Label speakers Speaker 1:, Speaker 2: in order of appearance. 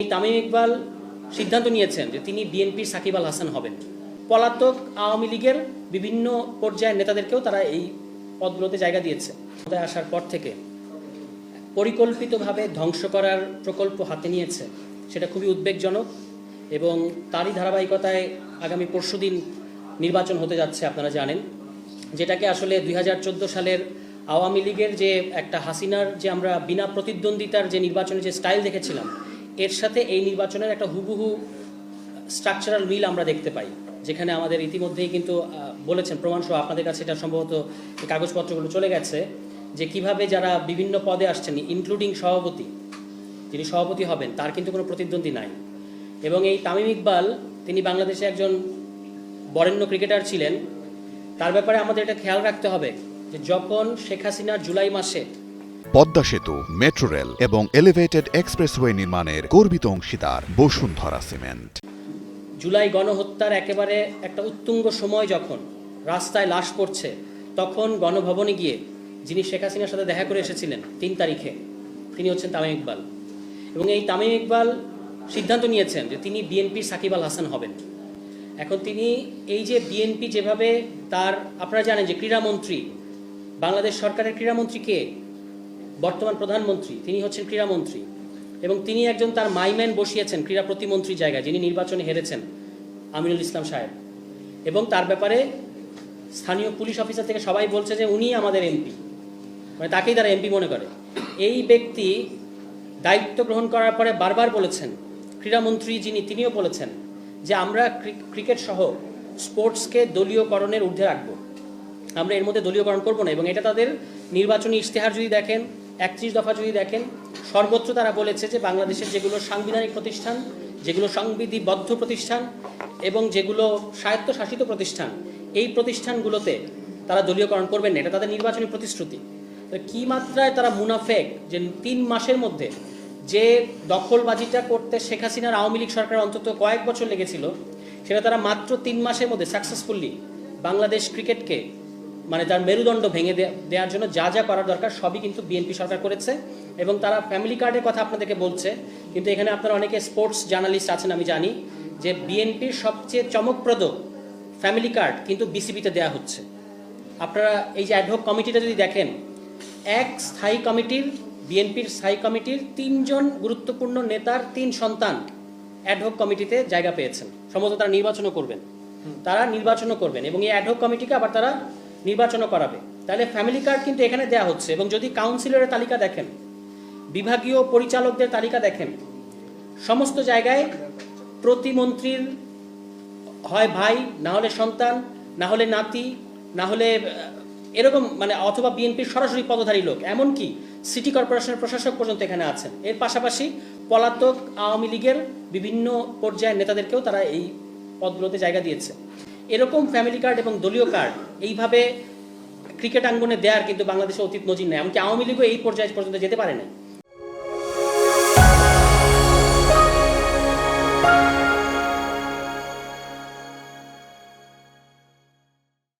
Speaker 1: তামিম ইকবাল সিদ্ধান্ত নিয়েছেন যে তিনি বিএনপির সাকিব আল হাসান হবেন। পলাতক আওয়ামী লীগের বিভিন্ন পর্যায়ের নেতাদেরকেও তারা এই পদগুলোতে জায়গা দিয়েছে। ক্ষমতায় আসার পর থেকে পরিকল্পিতভাবে ধ্বংস করার প্রকল্প হাতে নিয়েছে, সেটা খুবই উদ্বেগজনক। এবং তারই ধারাবাহিকতায় আগামী পরশুদিন নির্বাচন হতে যাচ্ছে, আপনারা জানেন, যেটাকে আসলে 2014 সালের আওয়ামী লীগের যে একটা হাসিনার যে আমরা বিনা প্রতিদ্বন্দ্বিতার যে নির্বাচনের যে স্টাইল দেখেছিলাম, এর সাথে এই নির্বাচনের একটা হুবহু স্ট্রাকচারাল মিল আমরা দেখতে পাই, যেখানে আমাদের ইতিমধ্যেই কিন্তু বলেছেন প্রমাণসহ আপনাদের কাছে এটা সম্ভবত কাগজপত্রগুলো চলে গেছে, যে কিভাবে যারা বিভিন্ন পদে আসছেন ইনক্লুডিং সভাপতি, যিনি সভাপতি হবেন তার কিন্তু কোনো প্রতিদ্বন্দ্বী নাই। এবং এই তামিম ইকবাল তিনি বাংলাদেশে একজন বরেণ্য ক্রিকেটার ছিলেন। তার ব্যাপারে আমাদের এটা খেয়াল রাখতে হবে যে যখন শেখ হাসিনার জুলাই মাসে
Speaker 2: পদ্মা সেতু, মেট্রো রেল এবং এলিভেটেড এক্সপ্রেসওয়ে নির্মাণের গর্বিত অংশীদার বসুন্ধরা সিমেন্ট।
Speaker 1: জুলাই গণহত্যার একেবারে একটা উত্তুঙ্গ সময় যখন রাস্তায় লাশ পড়ছে, তখন গণভবনে গিয়ে যিনি শেখ হাসিনার সাথে দেখা করে এসেছিলেন 3 তারিখে, তিনি হচ্ছেন তামিম ইকবাল। এবং এই তামিম ইকবাল সিদ্ধান্ত নিয়েছেন যে তিনি বিএনপির সাকিব আল হাসান হবেন। এখন তিনি এই যে বিএনপি যেভাবে তার, আপনারা জানেন যে ক্রীড়ামন্ত্রী, বাংলাদেশ সরকারের ক্রীড়ামন্ত্রী কে? বর্তমান প্রধানমন্ত্রী, তিনি হচ্ছেন ক্রীড়ামন্ত্রী। এবং তিনি একজন তার মাইম্যান বসিয়েছেন ক্রীড়া প্রতিমন্ত্রীর জায়গায়, যিনি নির্বাচনে হেরেছেন, আমিনুল ইসলাম সাহেব। এবং তার ব্যাপারে স্থানীয় পুলিশ অফিসার থেকে সবাই বলছে যে উনি আমাদের এমপি, মানে তাকেই তারা এমপি মনে করে। এই ব্যক্তি দায়িত্ব গ্রহণ করার পরে বারবার বলেছেন, ক্রীড়ামন্ত্রী যিনি, তিনিও বলেছেন যে আমরা ক্রিকেট সহ স্পোর্টসকে দলীয়করণের ঊর্ধ্বে রাখবো, আমরা এর মধ্যে দলীয়করণ করবো না। এবং এটা তাদের নির্বাচনী ইশতেহার যদি দেখেন, 31 দফা যদি দেখেন, সর্বত্র তারা বলেছে যে বাংলাদেশের যেগুলো সাংবিধানিক প্রতিষ্ঠান, যেগুলো সংবিধিবদ্ধ প্রতিষ্ঠান এবং যেগুলো স্বায়ত্তশাসিত প্রতিষ্ঠান, এই প্রতিষ্ঠানগুলোতে তারা দলীয়করণ করবেন না, এটা তাদের নির্বাচনী প্রতিশ্রুতি। তো কী মাত্রায় তারা মুনাফেক যে 3 মাসের মধ্যে যে দখলবাজিটা করতে শেখ হাসিনার আওয়ামী লীগ সরকার অন্তত কয়েক বছর লেগেছিল, সেটা তারা মাত্র 3 মাসের মধ্যে সাকসেসফুলি বাংলাদেশ ক্রিকেটকে, মানে তার মেরুদণ্ড ভেঙে দেওয়ার জন্য যা যা করার দরকার সবই কিন্তু বিএনপি সরকার করেছে। এবং তারা ফ্যামিলি কার্ডের কথা আপনাদেরকে বলছে, কিন্তু এখানে আপনারা অনেকে স্পোর্টস জার্নালিস্ট আছেন, আমি জানি যে বিএনপির সবচেয়ে চমকপ্রদ ফ্যামিলি কার্ড কিন্তু বিসিবিতে দেওয়া হচ্ছে। আপনারা এই যে অ্যাডহক কমিটিটা যদি দেখেন, এক স্থায়ী কমিটির, বিএনপির স্থায়ী কমিটির 3 জন গুরুত্বপূর্ণ নেতার 3 সন্তান অ্যাডহক কমিটিতে জায়গা পেয়েছেন। সম্ভবত তারা নির্বাচনও করবেন, এবং এই অ্যাডহক কমিটিকে আবার তারা নির্বাচনও করাবে। তাহলে ফ্যামিলি কার্ড কিন্তু এখানে দেওয়া হচ্ছে। এবং যদি কাউন্সিলরের তালিকা দেখেন, বিভাগীয় পরিচালকদের তালিকা দেখেন, সমস্ত জায়গায় প্রতিমন্ত্রীর হয় ভাই, না হলে সন্তান, না হলে নাতি, না হলে এরকম, মানে অথবা বিএনপির সরাসরি পদধারী লোক, এমনকি সিটি কর্পোরেশনের প্রশাসক পর্যন্ত এখানে আছেন। এর পাশাপাশি পলাতক আওয়ামী লীগের বিভিন্ন পর্যায়ের নেতাদেরকেও তারা এই পদগুলোতে জায়গা দিয়েছে। এরকম ফ্যামিলি কার্ড এবং দলীয় কার্ড এইভাবে ক্রিকেট আঙ্গনে দেওয়ার কিন্তু বাংলাদেশে অতীত নজির নেই। এমনকি আওয়ামী লীগও এই পর্যায়ে পর্যন্ত যেতে পারে না।